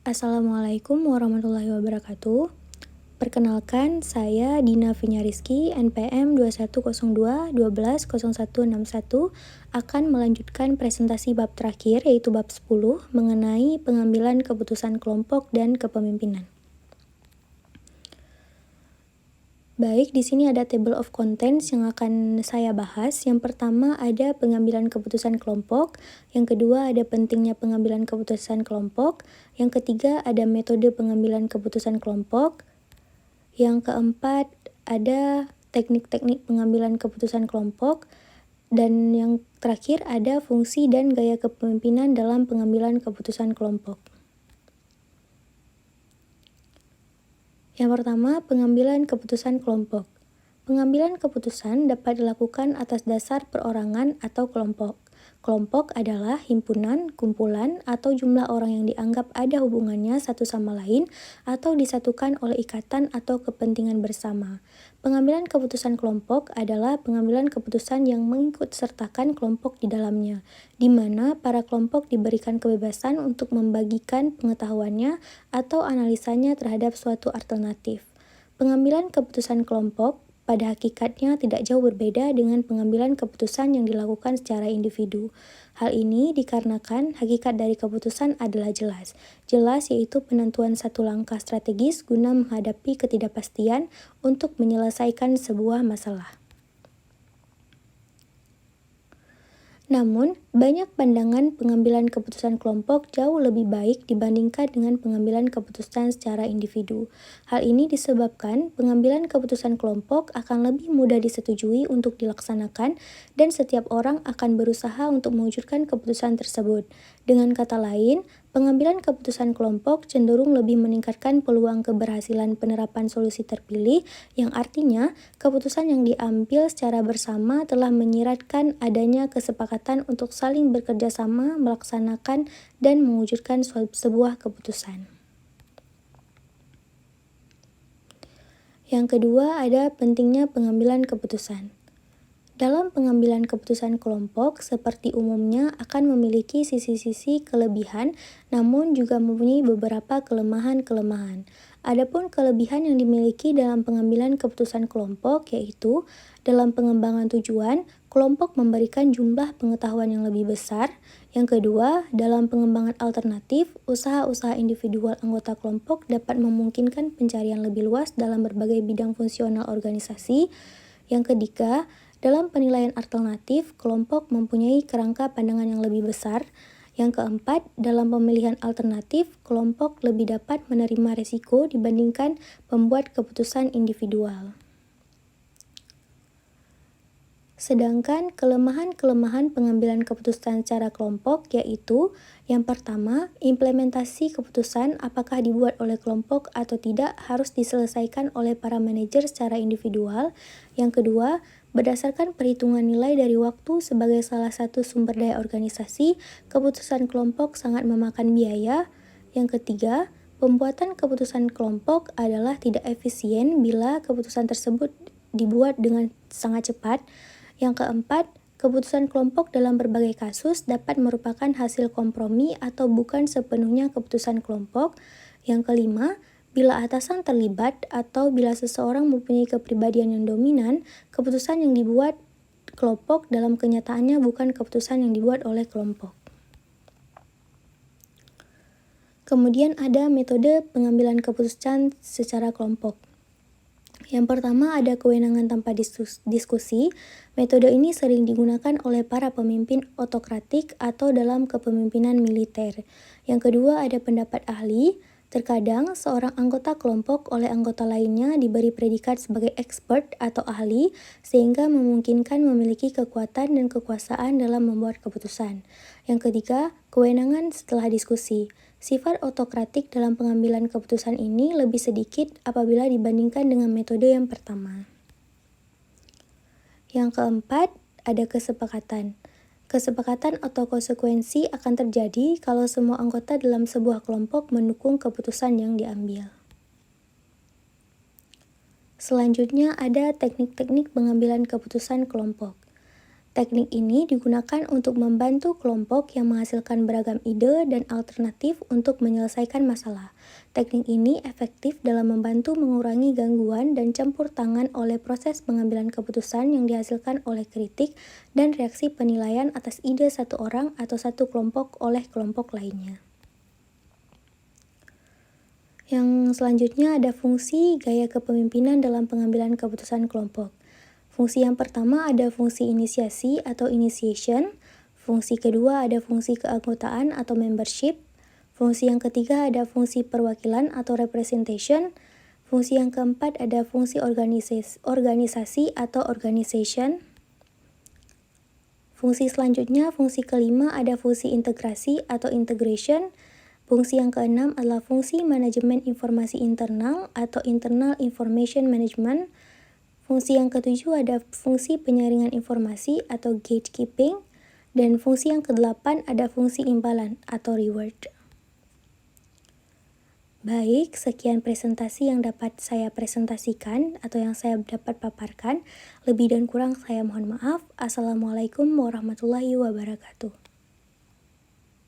Assalamualaikum warahmatullahi wabarakatuh. Perkenalkan, saya Dina Vinya Rizky, NPM 2102-120161, akan melanjutkan presentasi bab terakhir, yaitu bab 10, mengenai pengambilan keputusan kelompok dan kepemimpinan. Baik, di sini ada table of contents yang akan saya bahas. Yang pertama ada pengambilan keputusan kelompok, yang kedua ada pentingnya pengambilan keputusan kelompok, yang ketiga ada metode pengambilan keputusan kelompok, yang keempat ada teknik-teknik pengambilan keputusan kelompok, dan yang terakhir ada fungsi dan gaya kepemimpinan dalam pengambilan keputusan kelompok. Yang pertama, pengambilan keputusan kelompok. Pengambilan keputusan dapat dilakukan atas dasar perorangan atau kelompok. Kelompok adalah himpunan, kumpulan, atau jumlah orang yang dianggap ada hubungannya satu sama lain atau disatukan oleh ikatan atau kepentingan bersama. Pengambilan keputusan kelompok adalah pengambilan keputusan yang mengikutsertakan kelompok di dalamnya, di mana para kelompok diberikan kebebasan untuk membagikan pengetahuannya atau analisanya terhadap suatu alternatif. Pengambilan keputusan kelompok pada hakikatnya tidak jauh berbeda dengan pengambilan keputusan yang dilakukan secara individu. Hal ini dikarenakan hakikat dari keputusan adalah jelas. Jelas yaitu penentuan satu langkah strategis guna menghadapi ketidakpastian untuk menyelesaikan sebuah masalah. Namun, banyak pandangan pengambilan keputusan kelompok jauh lebih baik dibandingkan dengan pengambilan keputusan secara individu. Hal ini disebabkan pengambilan keputusan kelompok akan lebih mudah disetujui untuk dilaksanakan dan setiap orang akan berusaha untuk mewujudkan keputusan tersebut. Dengan kata lain, pengambilan keputusan kelompok cenderung lebih meningkatkan peluang keberhasilan penerapan solusi terpilih, yang artinya keputusan yang diambil secara bersama telah menyiratkan adanya kesepakatan untuk saling bekerja sama melaksanakan dan mewujudkan sebuah keputusan. Yang kedua ada pentingnya pengambilan keputusan. Dalam pengambilan keputusan kelompok, seperti umumnya akan memiliki sisi-sisi kelebihan, namun juga mempunyai beberapa kelemahan-kelemahan. Adapun kelebihan yang dimiliki dalam pengambilan keputusan kelompok yaitu dalam pengembangan tujuan, kelompok memberikan jumlah pengetahuan yang lebih besar. Yang kedua, dalam pengembangan alternatif, usaha-usaha individual anggota kelompok dapat memungkinkan pencarian lebih luas dalam berbagai bidang fungsional organisasi. Yang ketiga, dalam penilaian alternatif, kelompok mempunyai kerangka pandangan yang lebih besar. Yang keempat, dalam pemilihan alternatif, kelompok lebih dapat menerima risiko dibandingkan pembuat keputusan individual. Sedangkan kelemahan-kelemahan pengambilan keputusan secara kelompok yaitu yang pertama, implementasi keputusan apakah dibuat oleh kelompok atau tidak harus diselesaikan oleh para manajer secara individual. Yang kedua, berdasarkan perhitungan nilai dari waktu sebagai salah satu sumber daya organisasi, keputusan kelompok sangat memakan biaya. Yang ketiga, pembuatan keputusan kelompok adalah tidak efisien bila keputusan tersebut dibuat dengan sangat cepat. Yang keempat, keputusan kelompok dalam berbagai kasus dapat merupakan hasil kompromi atau bukan sepenuhnya keputusan kelompok. Yang kelima, bila atasan terlibat atau bila seseorang mempunyai kepribadian yang dominan, keputusan yang dibuat kelompok dalam kenyataannya bukan keputusan yang dibuat oleh kelompok. Kemudian ada metode pengambilan keputusan secara kelompok. Yang pertama ada kewenangan tanpa diskusi. Metode ini sering digunakan oleh para pemimpin otokratik atau dalam kepemimpinan militer. Yang kedua ada pendapat ahli. Terkadang seorang anggota kelompok oleh anggota lainnya diberi predikat sebagai expert atau ahli sehingga memungkinkan memiliki kekuatan dan kekuasaan dalam membuat keputusan. Yang ketiga, kewenangan setelah diskusi. Sifat otokratik dalam pengambilan keputusan ini lebih sedikit apabila dibandingkan dengan metode yang pertama. Yang keempat, ada kesepakatan. Kesepakatan atau konsekuensi akan terjadi kalau semua anggota dalam sebuah kelompok mendukung keputusan yang diambil. Selanjutnya ada teknik-teknik pengambilan keputusan kelompok. Teknik ini digunakan untuk membantu kelompok yang menghasilkan beragam ide dan alternatif untuk menyelesaikan masalah. Teknik ini efektif dalam membantu mengurangi gangguan dan campur tangan oleh proses pengambilan keputusan yang dihasilkan oleh kritik dan reaksi penilaian atas ide satu orang atau satu kelompok oleh kelompok lainnya. Yang selanjutnya ada fungsi gaya kepemimpinan dalam pengambilan keputusan kelompok. Fungsi yang pertama ada fungsi inisiasi atau initiation, fungsi kedua ada fungsi keanggotaan atau membership, fungsi yang ketiga ada fungsi perwakilan atau representation, fungsi yang keempat ada fungsi organisasi atau organization, fungsi selanjutnya fungsi kelima ada fungsi integrasi atau integration, fungsi yang keenam adalah fungsi manajemen informasi internal atau internal information management. Fungsi yang ketujuh ada fungsi penyaringan informasi atau gatekeeping, dan fungsi yang kedelapan ada fungsi imbalan atau reward. Baik, sekian presentasi yang dapat saya presentasikan atau yang saya dapat paparkan. Lebih dan kurang saya mohon maaf. Assalamualaikum warahmatullahi wabarakatuh.